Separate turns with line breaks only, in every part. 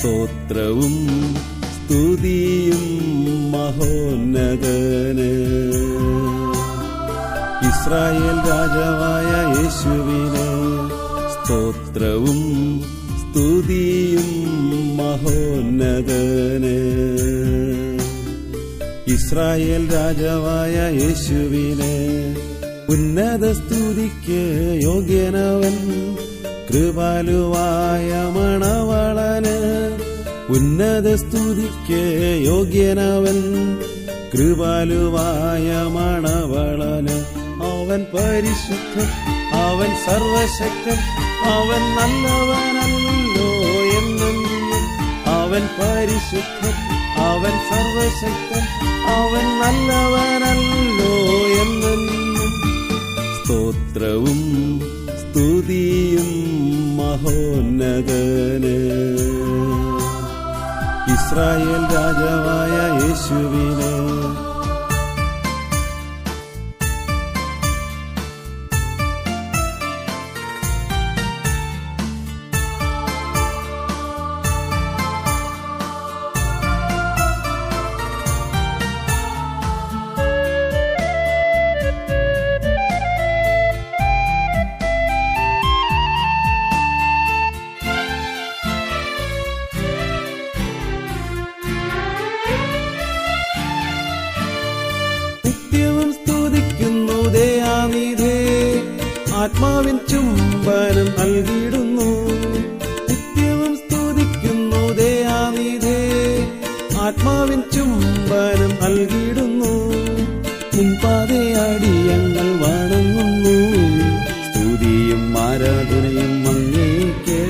സ്തോത്രവും സ്തുതിയും മഹോന്നതന്. ഇസ്രായേൽ രാജാവായ യേശുവിന് സ്തോത്രവും സ്തുതിയും മഹോന്നതന്. ഇസ്രായേൽ രാജാവായ യേശുവിന് ഉന്നത സ്തുതിക്ക് യോഗ്യനവൻ. കൃപാലുവായ മണവാളന് ഉന്നത സ്തുതിക്ക് യോഗ്യനവൻ. കൃപാലുവായ മണവാളന് അവൻ പരിശുദ്ധൻ, അവൻ സർവശക്തൻ, അവൻ നല്ലവനല്ലോ എന്നും. അവൻ പരിശുദ്ധൻ, അവൻ സർവശക്തൻ, അവൻ നല്ലവനല്ലോ എന്നും. സ്തോത്രവും സ്തുതിയും മഹോന്നതന്. ഇസ്രായേൽ രാജാവായ യേശുവിന് ആത്മാവിൻ ചുംബനം നൽകിയിടുന്നു. നിത്യവും സ്തുതിക്കുന്നു ദയാനിധേ, ആത്മാവിൻ ചുംബനം നൽകിയിടുന്നു. മുൻപാതെ അടിയങ്ങൾ വണങ്ങുന്നു, സ്തുതിയും ആരാധനയും അങ്ങേക്ക്.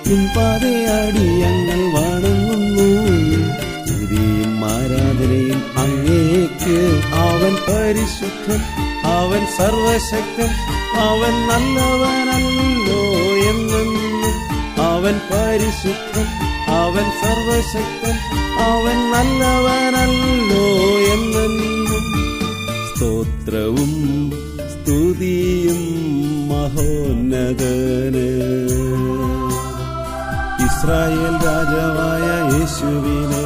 മുൻപാതെ അടിയങ്ങൾ വണങ്ങുന്നു, സ്തുതിയും ആരാധനയും അങ്ങേക്ക്. അവൻ പരിശുദ്ധൻ, അവൻ സർവശക്തൻ, അവൻ നല്ലവനല്ലോ എന്നും. അവൻ പരിശുദ്ധൻ, അവൻ സർവശക്തൻ, അവൻ നല്ലവനല്ലോ എന്നും. സ്തോത്രവും സ്തുതിയും മഹോന്നതന്. ഇസ്രായേൽ രാജാവായ യേശുവിന്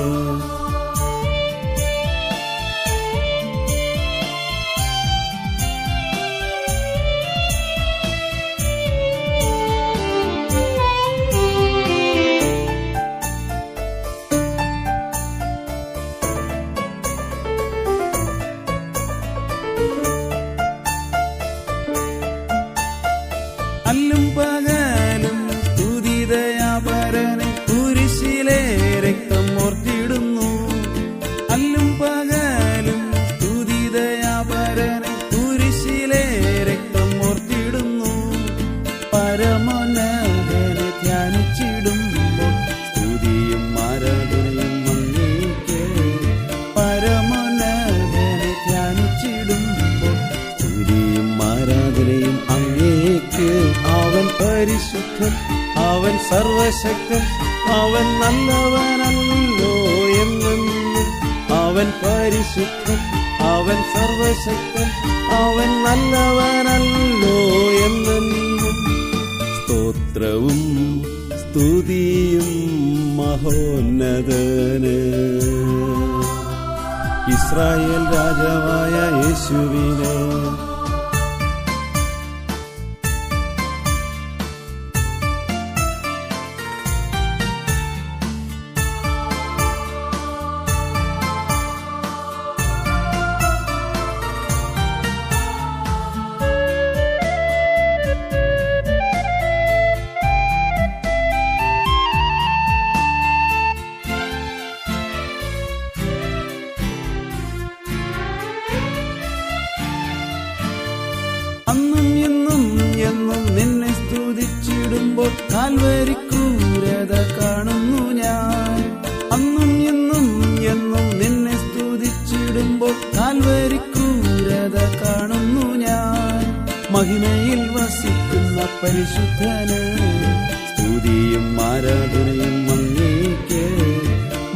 അല്ലും പകലും സ്തുതിദയാപരനെ കുരിശിലെ രക്തം ഓർത്തിടുന്നു. അല്ലും പകലും സ്തുതിദയാപരനെ കുരിശിലെ രക്തം ഓർത്തിടുന്നു. പരമോന്നതനെ ധ്യാനിച്ചിടുമ്പോൾ സ്തുതിയും ആരാധനയും അങ്ങേക്ക്. പരമോന്നതനെ ധ്യാനിച്ചിടുമ്പോൾ സ്തുതിയും ആരാധനയും അങ്ങേക്ക്. അവൻ പരിശുദ്ധൻ, അവൻ സർവശക്തൻ, അവൻ നല്ലവനല്ലോ എന്നും. അവൻ പരിശുദ്ധൻ, അവൻ സർവശക്തൻ, അവൻ നല്ലവനല്ലോ എന്നും. സ്തോത്രവും സ്തുതിയും മഹോന്നതന്. ഇസ്രായേൽ രാജാവായ യേശുവിന് അന്നും എന്നും എന്നും നിന്നെ സ്തുതിച്ചിടുമ്പോൾ കാൽവരിക്രൂരത കാണുന്നു ഞാൻ. അന്നും എന്നും എന്നും നിന്നെ സ്തുതിച്ചിടുമ്പോൾ കാൽവരിക്രൂരത കാണുന്നു ഞാൻ. മഹിമയിൽ വസിക്കുന്ന പരിശുദ്ധന് സ്തുതിയും ആരാധനയും അങ്ങേക്ക്.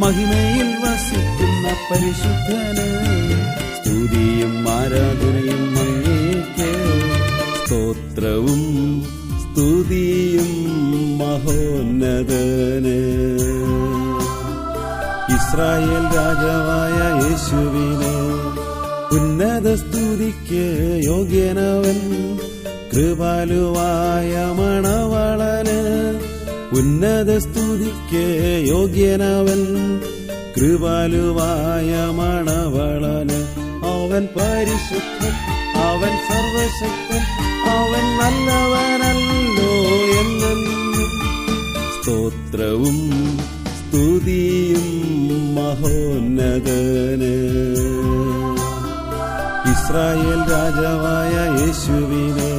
മഹിമയിൽ വസിക്കുന്ന പരിശുദ്ധന് സ്തുതിയും ആരാധനയും അങ്ങേക്ക്. സ്തോത്രവും സ്തുതിയും മഹോന്നതന്. ഇസ്രായേൽ രാജാവായ യേശുവിനെ. ഉന്നത സ്തുതിക്ക് യോഗ്യനവൻ, കൃപാലുവായ മണവാളന്. ഉന്നത സ്തുതിക്ക് യോഗ്യനവൻ, കൃപാലുവായ മണവാളന്. അവൻ പരിശുദ്ധൻ, അവൻ സർവശക്തൻ, അവൻ നല്ലവനല്ലോ എന്നെന്നും. സ്തോത്രവും സ്തുതിയും മഹോന്നതന്. ഇസ്രായേൽ രാജാവായ യേശുവിനെ.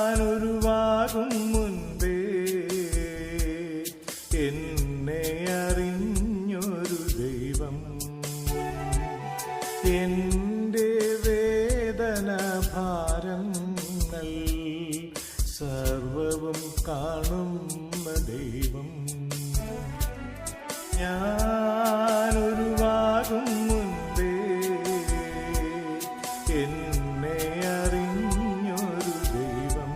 ഞാനൊരുവാകും മുൻപേ എന്നെ അറിഞ്ഞൊരു ദൈവം, എൻ്റെ വേദന ഭാരങ്ങൾ സർവവും കാണുന്ന ദൈവം. ഞാനൊരുവാകും മുൻപേ എന്നെ അറിഞ്ഞൊരു ദൈവം,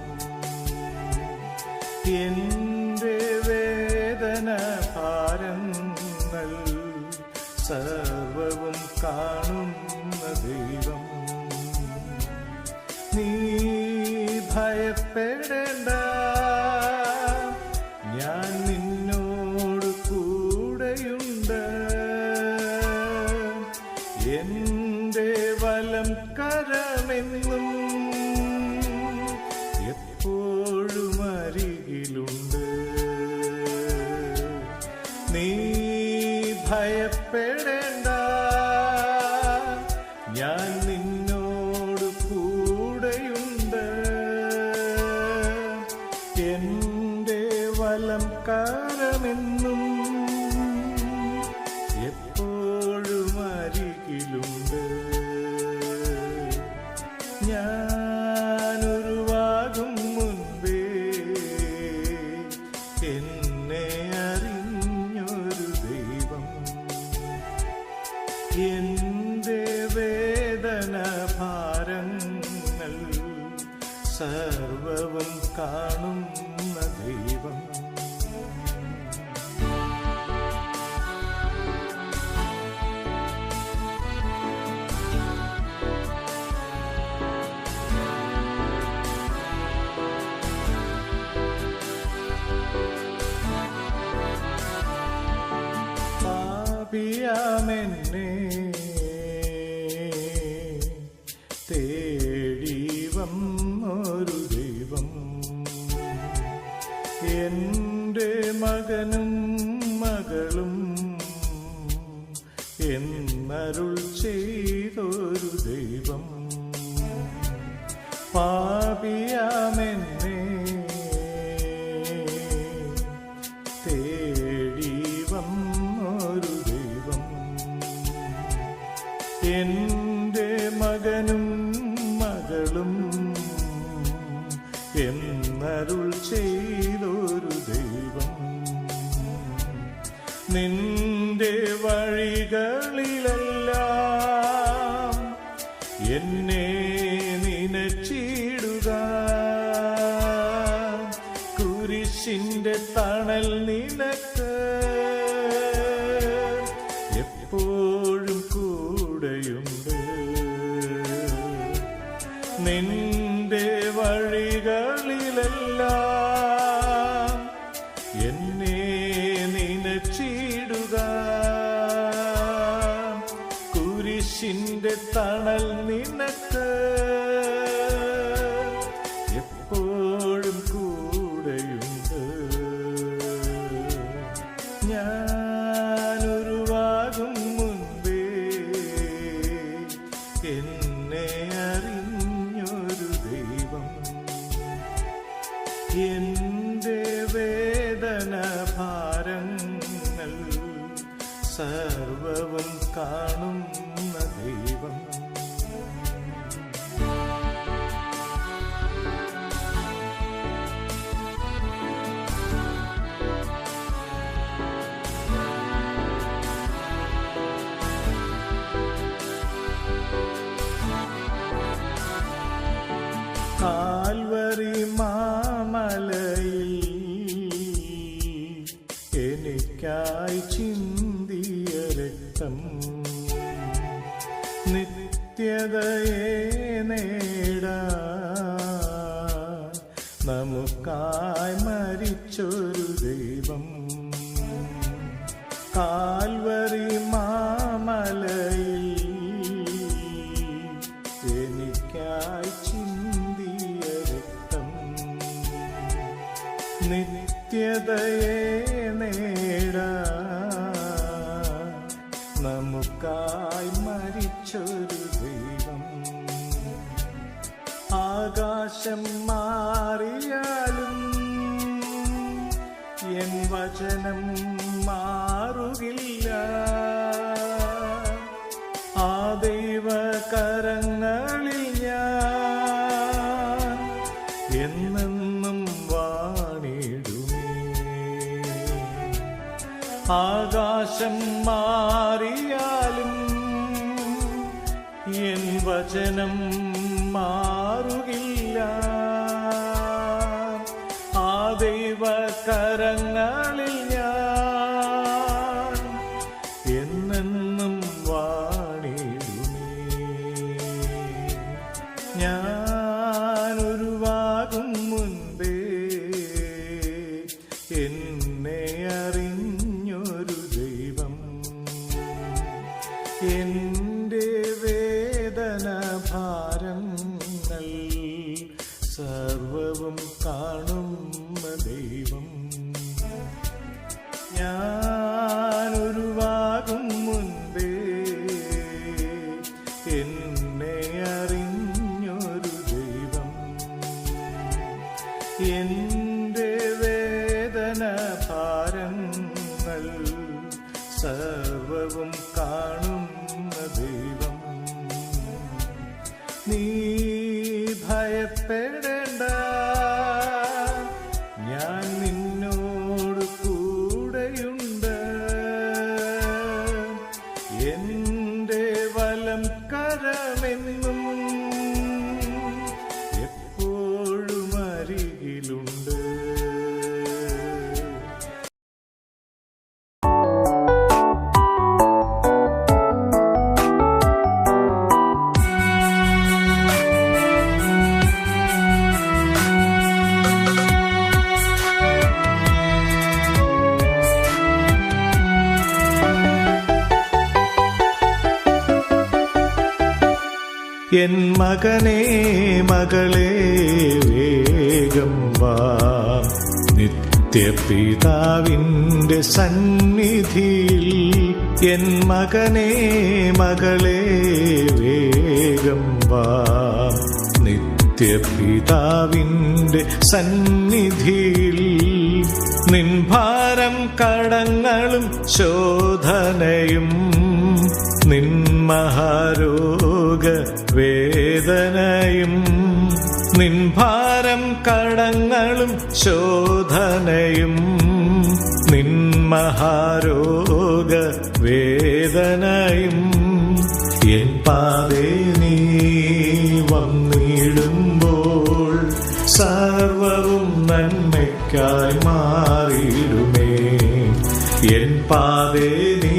എൻ്റെ വേദന ഭാരങ്ങൾ സർവവും കാണുന്ന ദൈവം. നീ ഭയപ്പെടേണ്ട, ഞാൻ നിന്നോട് കൂടെയുണ്ട്. എൻ്റെ വലം കരമെന്നും എപ്പോഴും അരികിലുണ്ട്. നീ ഭയപ്പെടേണ്ട, ഞാൻ നിന്നോട് കൂടെയുണ്ട്. എൻ്റെ വലം കരമെന്നും എപ്പോഴും അരികിലുണ്ട്. ഞാനൊരുവാകും മുൻപേ എന്നെ അറിഞ്ഞൊരു ദൈവം, എൻ്റെ വേദന ഭാരങ്ങൾ സർവവും കാണുന്ന ദൈവം. പാപിയാമെന്നെ തേടി വന്നൊരു ദൈവം, എൻ്റെ മകനും മകളും എന്നരുൾ ചെയ്തൊരു ദൈവം. പാപിയാമെന്നെ തേടി വന്നൊരു ദൈവം, എൻ്റെ മകനും മകളും എന്നരുൾ ചെയ്തൊരു ദൈവം. നിന്റെ വഴികളിലെല്ലാം എന്നെ നിനച്ചിടുക, കുരിശിന്റെ തണൽ നിനക്ക് എപ്പോഴും കൂടെയുണ്ട്. നിന്റെ വഴികളിലെല്ലാം എന്നെ നിനച്ചിടുക, കുരിശിന്റെ തണൽ നിനക്ക് എപ്പോഴും കൂടെയുണ്ട്. ഞാനൊരുവാകും മുൻപേ എന്നെ അറിഞ്ഞൊരു ദൈവം, എൻ്റെ വേദന ഭാരങ്ങൾ സർവവും കാണുന്ന ദൈവം. കാൽവരി മാമലയിൽ എനിക്കായി ചിന്തിയ രക്തം നിത്യതയെ നേടാൻ നമുക്കായി മരിച്ചൊരു ദൈവം. കാൽവരി മാമലയിൽ എനിക്കായി ചിന്തിയ രക്തം നിത്യതയെ നേടാൻ നമുക്കായി മരിച്ചൊരു ദൈവം. ആകാശം മാറിയാലും എൻ വചനം മാറുകില്ല. ആ ദൈവകരങ്ങളിൽ ഞാൻ എന്നെന്നും വാണിടുമേ. ആകാശം മാറിയാലും എൻ വചനം മാറുകില്ല. ആ ദൈവകരങ്ങളിൽ ഞാൻ എന്നെന്നും വാണിടുമേ. ഞാൻ ഉരുവാകും മുൻപേ എന്നെ അറിഞ്ഞൊരു ദൈവം. എൻ്റെ വേദന ഭാരങ്ങൾ സർവവും കാണുന്ന ദൈവം. ഞാൻ ഉരുവാകും മുൻപേ എന്നെ അറിഞ്ഞൊരു ദൈവം. എൻ്റെ വേദന ഭാരങ്ങൾ സർവവും കാണുന്ന ദൈവം. നീ ഭയപ്പെടേണ്ട, ഞാൻ നിന്നോട് കൂടെയുണ്ട്. എൻ്റെ വലം കരമെന്നും എപ്പോഴും അരികിലുണ്ട്. എൻ മകനേ മകളേ വേഗം വാ, നിത്യപിതാവിന്റെ സന്നിധിയിൽ. എൻ മകനേ മകളേ വേഗം വാ, നിത്യപിതാവിന്റെ സന്നിധിയിൽ. നിൻ ഭാരം കടങ്ങളും ശോധനയും നിൻ മഹാരോഗ വേദനയും. നിൻ ഭാരം കടങ്ങളും ശോധനയും നിൻ മഹാരോഗ വേദനയും. എൻ പാതേ നീ വന്നിടുമ്പോൾ സർവവും നന്മയ്ക്കായി മാറിയിടുമേ. എൻ പാതേ നീ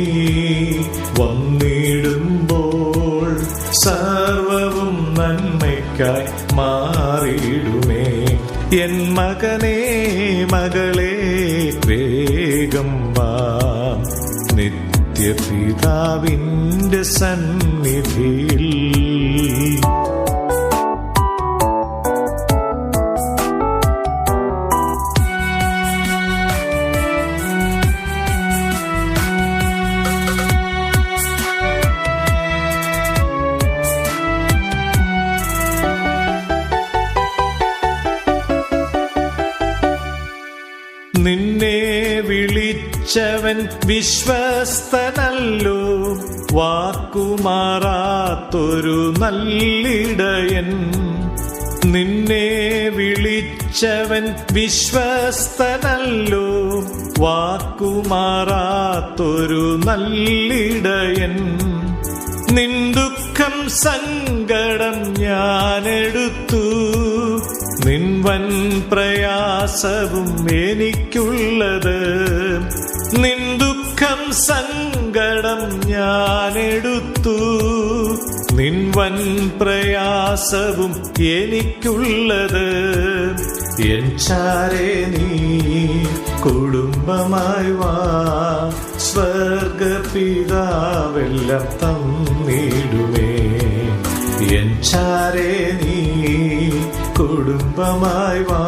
വന്നിടുമ്പോൾ സർവവും നന്മയ്ക്കായി മാറിയിടുമേ. എൻ മകനേ മകളേ വേഗം വാ, നിത്യപിതാവിന്റെ സന്നിധിയിൽ. നിന്നെ വിളിച്ചവൻ വിശ്വസ്തനല്ലോ, വാക്കുമാറാത്തൊരു നല്ലിടയൻ. നിന്നെ വിളിച്ചവൻ വിശ്വസ്തനല്ലോ, വാക്കുമാറാത്തൊരു നല്ലിടയൻ. നിൻ ദുഃഖം സങ്കടം ഞാനെടുത്തു, നിൻ വൻ പ്രയാസവും എനിക്കുള്ളത്. നിൻ ദുഃഖം സങ്കടം ഞാനെടുത്തു. നിൻ വൻ പ്രയാസവും എനിക്കുള്ളത്. എൻ ചാരേ നീ കുടുംബമായി വാ, സ്വർഗപിതാവെല്ലാം തന്നിടുമേ. എൻ ചാരേ നീ കുടുംബമായി വാ,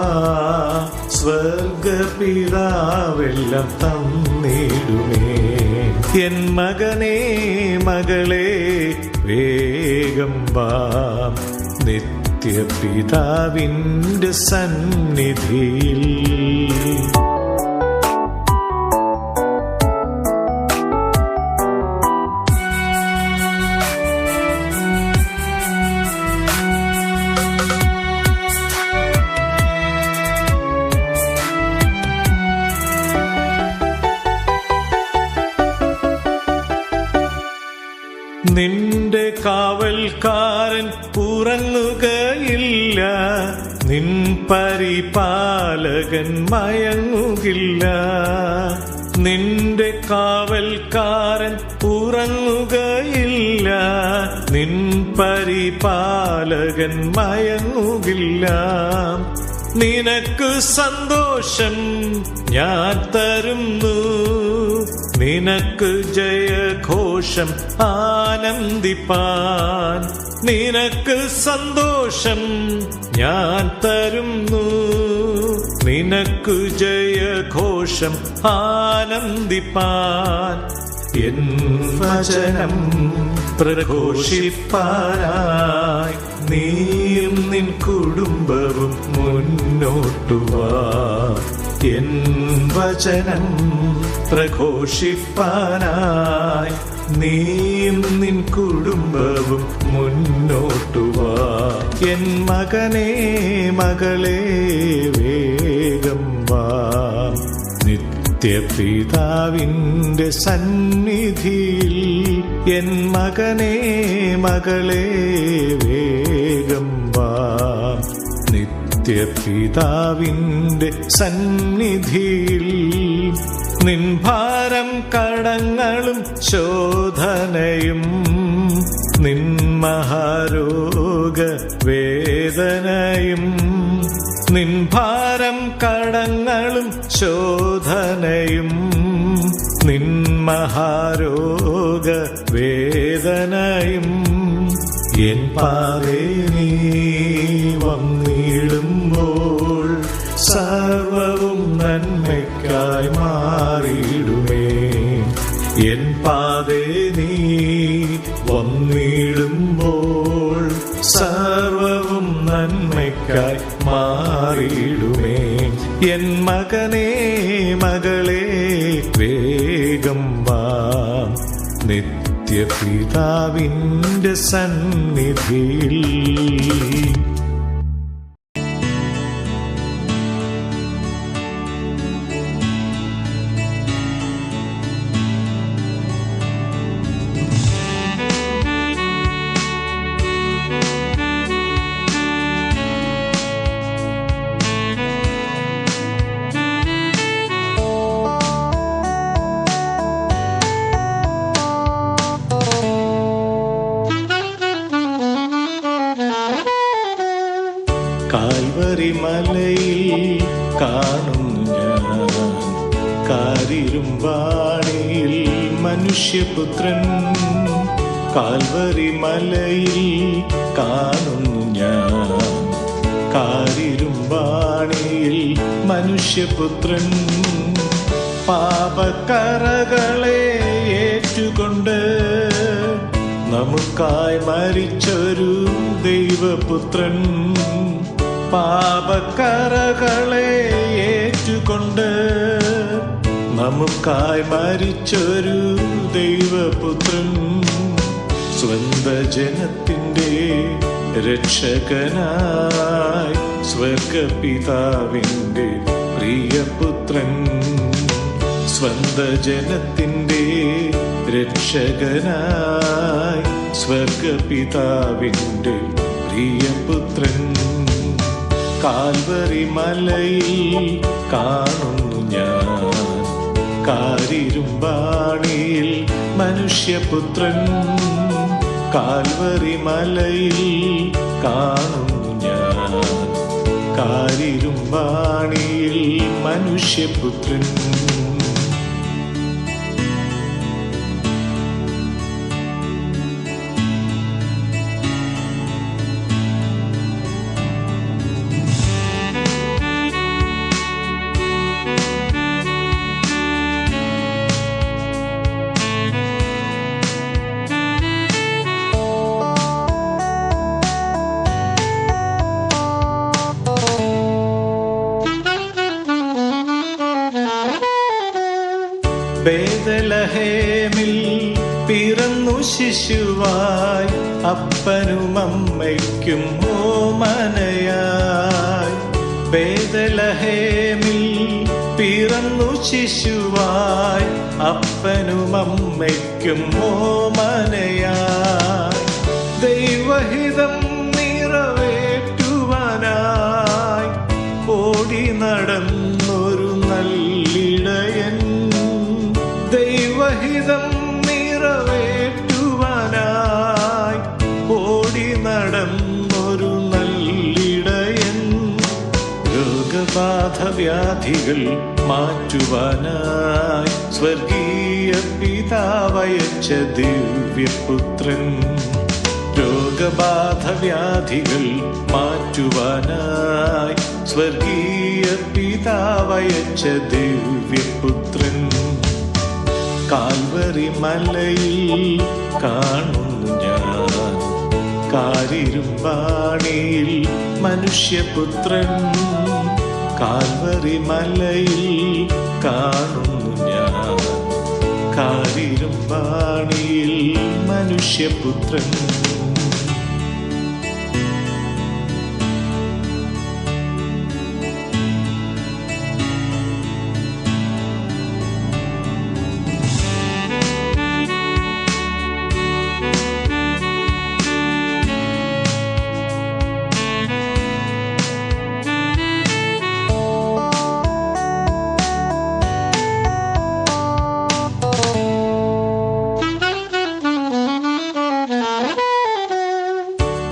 സ്വർഗപിതാവെല്ലാം തന്നിടുമേ. എൻ മകനേ മകളെ വേഗം വാ, നിത്യപിതാവിന്റെ സന്നിധിയിൽ. നിന്റെ കാവൽക്കാരൻ ഉറങ്ങുകയില്ല, നിൻ പരിപാലകൻ മയങ്ങുകില്ല. നിന്റെ കാവൽക്കാരൻ ഉറങ്ങുകയില്ല, നിൻ പരിപാലകൻ മയങ്ങുകില്ല. നിനക്ക് സന്തോഷം ഞാൻ തരുന്നു, നിനക്ക് ജയഘോഷം ആനന്ദിപ്പാൻ. നിനക്ക് സന്തോഷം ഞാൻ തരുന്നു, നിനക്ക് ജയഘോഷം ആനന്ദിപ്പാൻ. എൻ വചനം പ്രഘോഷിപ്പാനായി നീയും നിൻ കുടുംബവും മുന്നോട്ടുവാ. എൻ വചനം പ്രഘോഷിപ്പാനായി നീയും നിൻ കുടുംബവും മുന്നോട്ടുവാ. എൻ മകനേ മകളെ വേഗം വാ, നിത്യപിതാവിന്റെ സന്നിധിയിൽ. എൻ മകനേ മകളെ വേഗം വാ, നിത്യപിതാവിന്റെ സന്നിധിയിൽ. നിൻ ഭാരം കടങ്ങളും ശോധനയും, നിൻ മഹാരോഗ വേദനയും. നിൻ ഭാരം കടങ്ങളും ശോധനയും, നിൻ മഹാരോഗ വേദനയും. എൻ പാതേ നീ വന്നിടുമ്പോൾ സർവവും നന്മയ്ക്കായി മാറിയിടുമേ. എൻ പാതേ നീ വന്നിടുമ്പോൾ സർവവും നന്മയ്ക്കായി മാറിയിടുമേ. എൻ മകനേ മകളെ വേഗം വാ, നിത്യപിതാവിന്റെ സന്നിധിയിൽ. കാൽവരി മലയിൽ കാണുന്നു ഞാൻ കാരിരുമ്പാണിയിൽ മനുഷ്യപുത്രൻ. കാൽവരി മലയിൽ കാണുന്നു ഞാൻ കാരിരുമ്പാണിയിൽ മനുഷ്യപുത്രൻ. പാപക്കറകളെ ഏറ്റുകൊണ്ട് നമുക്കായി മരിച്ചൊരു ദൈവപുത്രൻ. പാപക്കറകളെ ഏറ്റുകൊണ്ട് നമുക്കായി മരിച്ചൊരു ദൈവപുത്രൻ. സ്വന്ത ജനത്തിന്റെ രക്ഷകനായി സ്വർഗപിതാവിന്റെ പ്രിയപുത്രൻ. സ്വന്ത ജനത്തിന്റെ രക്ഷകനായി സ്വർഗപിതാവിന്റെ പ്രിയപുത്രൻ. കാൽവറി മലയിൽ കാണുന്നു ഞാൻ. കാരിരുമ്പാണിയിൽ മനുഷ്യപുത്രൻ, കാൽവറി മലയിൽ കാണുന്നു ഞാൻ. കാരിരുമ്പാണിയിൽ മനുഷ്യപുത്രൻ. ബേഥലഹേമിൽ പിറന്നു ശിശുവായി, അപ്പനും അമ്മയ്ക്കും ഓമനയായി. ബേഥലഹേമിൽ പിറന്നു ശിശുവായി, അപ്പനും അമ്മയ്ക്കും ഓമനയായി. ദൈവഹിതം നിറവേറ്റുവാനായി ഓടി നടന്നൊരു നല്ലിടയൻ. ദൈവഹിതം നിറവേറ്റുവാനായി ഓടി നടന്നൊരു നല്ലിടയൻ. രോഗബാധ വ്യാധികൾ മാറ്റുവാനായി സ്വർഗീയ പിതാവയച്ച ദിവ്യപുത്രൻ. രോഗബാധ വ്യാധികൾ മാറ്റുവാനായി സ്വർഗീയ പിതാവയച്ച ദിവ്യപുത്രൻ. കാൽവറി മലയിൽ കാണുന്നു ഞാൻ. കാരിരുമ്പാണിയിൽ മനുഷ്യപുത്രൻ. കാൽവറി മലയിൽ കാണുന്നു ഞാൻ. കാരിരുമ്പാണിയിൽ മനുഷ്യപുത്രൻ.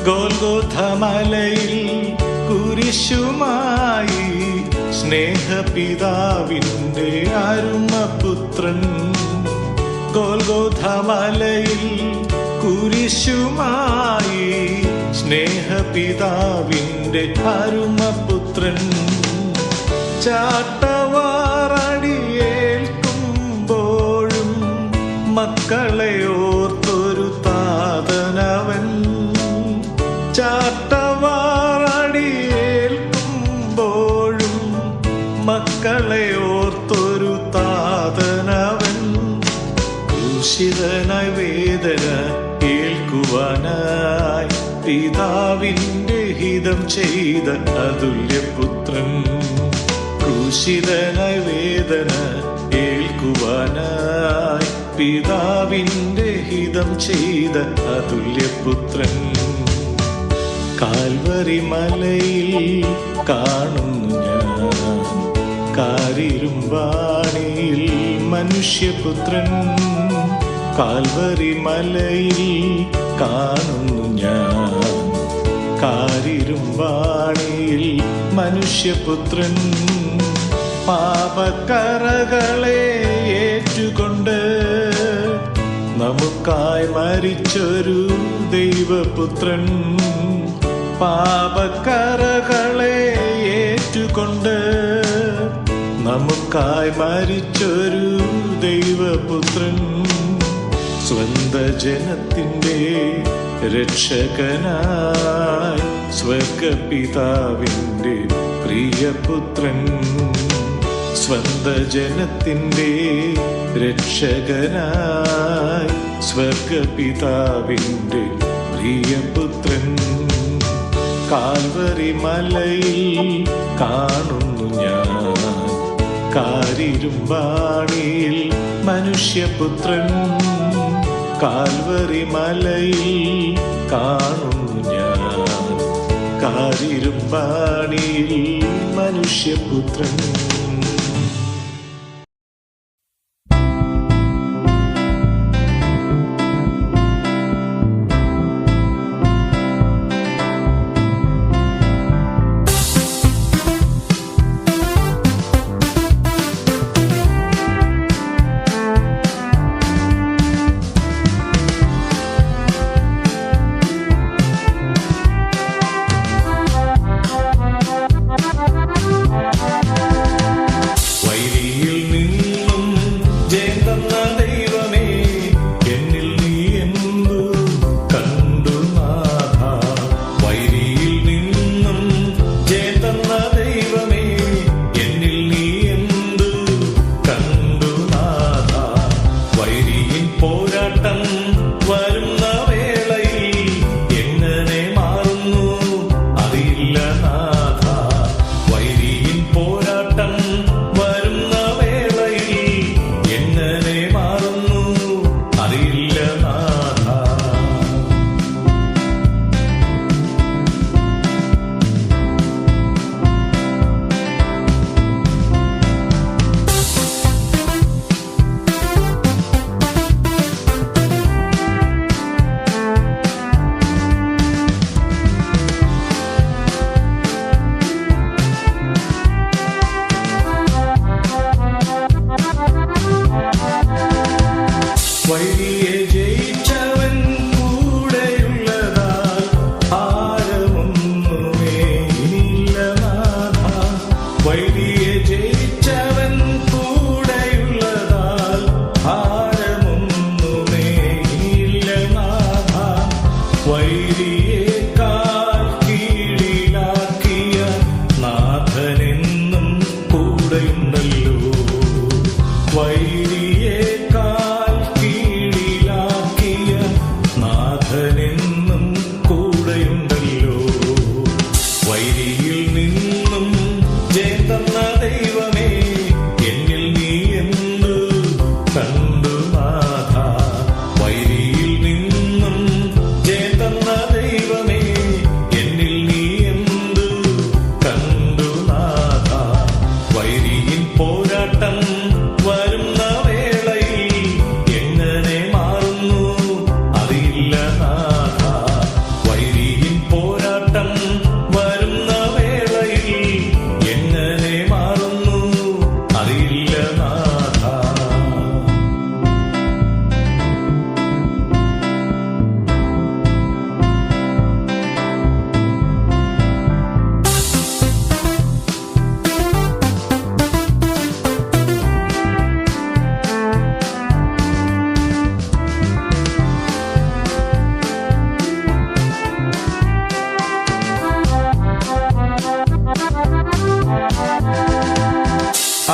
ഗോൽഗോഥ മലയിൽ കുരിശുമായി സ്നേഹപിതാവിൻ്റെ അരുമപുത്രൻ. ഗോൽഗോഥ മലയിൽ കുരിശുമായി സ്നേഹപിതാവിൻ്റെ അരുമപുത്രൻ. ചാട്ടവാറടിയേൽക്കുമ്പോഴും മക്കളെ ഓർത്തൊരു താതനവൻ. ചാട്ടവാറടിയേൽക്കുമ്പോഴും മക്കളെ ഓർത്തൊരു താതനവൻ. ക്രൂശിതനായി വേദന ഏൽക്കുവാനായി പിതാവിൻ്റെ ഹിതം ചെയ്ത അതുല്യപുത്രൻ. ക്രൂശിതനായി വേദന ഏൽക്കുവാനായി പിതാവിൻ്റെ ഹിതം ചെയ്ത അതുല്യപുത്രൻ. കാൽവറി മലയിൽ കാണുന്നു ഞാൻ. കാരിരുമ്പാണിയിൽ മനുഷ്യപുത്രൻ. കാൽവറി മലയിൽ കാണുന്നു ഞാൻ. കാരിരുമ്പാണിയിൽ മനുഷ്യപുത്രൻ. പാപക്കറകളെ ഏറ്റുകൊണ്ട് നമുക്കായി മരിച്ചൊരു ദൈവപുത്രൻ. പാപക്കറകളെ ഏറ്റുകൊണ്ട് നമുക്കായി മരിച്ചൊരു ദൈവപുത്രൻ. സ്വന്ത ജനത്തിൻ്റെ രക്ഷകനായി സ്വർഗപിതാവിൻ്റെ പ്രിയപുത്രൻ. സ്വന്ത ജനത്തിൻ്റെ രക്ഷകനായി സ്വർഗപിതാവിൻ്റെ പ്രിയപുത്രൻ. കാൽവറി മലയിൽ കാണുന്നു ഞാൻ. കാരിരുമ്പാണിയിൽ മനുഷ്യപുത്രൻ. കാൽവറി മലയിൽ കാണുന്നു ഞാൻ. കാരിരുമ്പാണിയിൽ മനുഷ്യപുത്രൻ.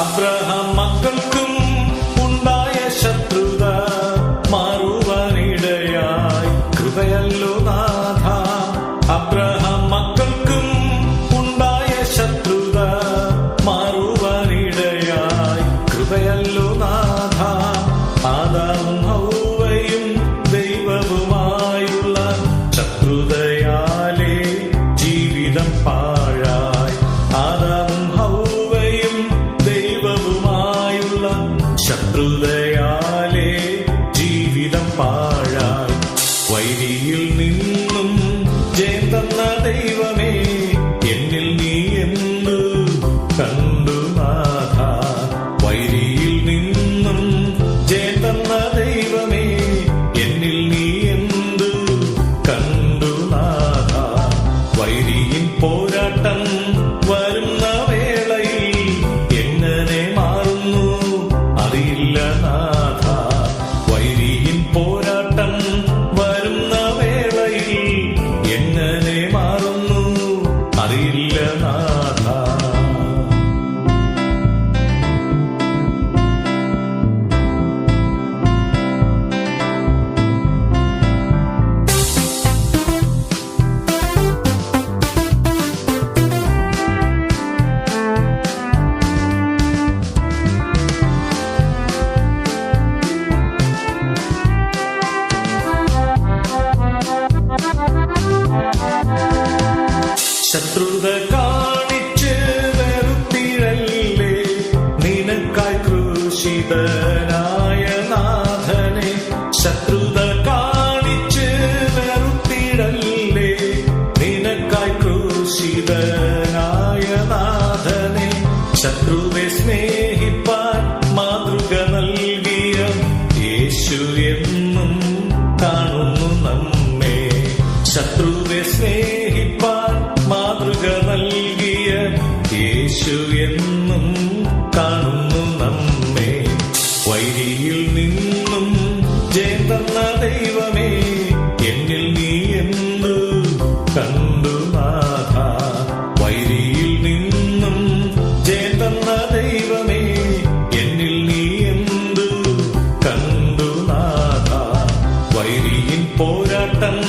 അബ്രഹാം മക്കൾക്കും ഉണ്ടായ ശത്രുത മാറുവാനിടയായി കൃപയല്ലോ നാഥ. അബ്രഹാം മക്കൾക്കും ഉണ്ടായ ശത്രുത മാറുവാനിടയായി കൃപയല്ലോ നാഥ. ആദാമും ഹൗവയും ദൈവവുമായുള്ള ശത്രുതയാലേ ജീവിതം പാഴായി. ആദാമും ഹൗവയും ദൈവവുമായുള്ള ശത്രുതയാലേ ജീവിതം പാഴായി. വൈരിയിൽ നിന്ന് ക്രൂശിതനായ നാഥനെ ശത്രുത കാണിച്ച് വെറുത്തിടല്ലേ. നിനക്കായി ക്രൂശിതനായ നാഥനെ ശത്രുവെ സ്നേഹിപ്പാൻ മാതൃക നൽകിയ യേശു എന്നും കാണുന്നു നമ്മെ. ശത്രുവെ സ്നേഹിപ്പാൻ മാതൃക നൽകിയ യേശു എന്നും കാണുന്നു നമ്മെ. വൈരിയിൽ നിന്നും ജയം തന്ന ദൈവമേ, എന്നിൽ നീ എന്തു കണ്ടു നാഥ. വൈരിയിൽ നിന്നും ജയം തന്ന ദൈവമേ, എന്നിൽ നീ എന്തു കണ്ടു നാഥ. വൈരിയിൻ പോരാട്ടം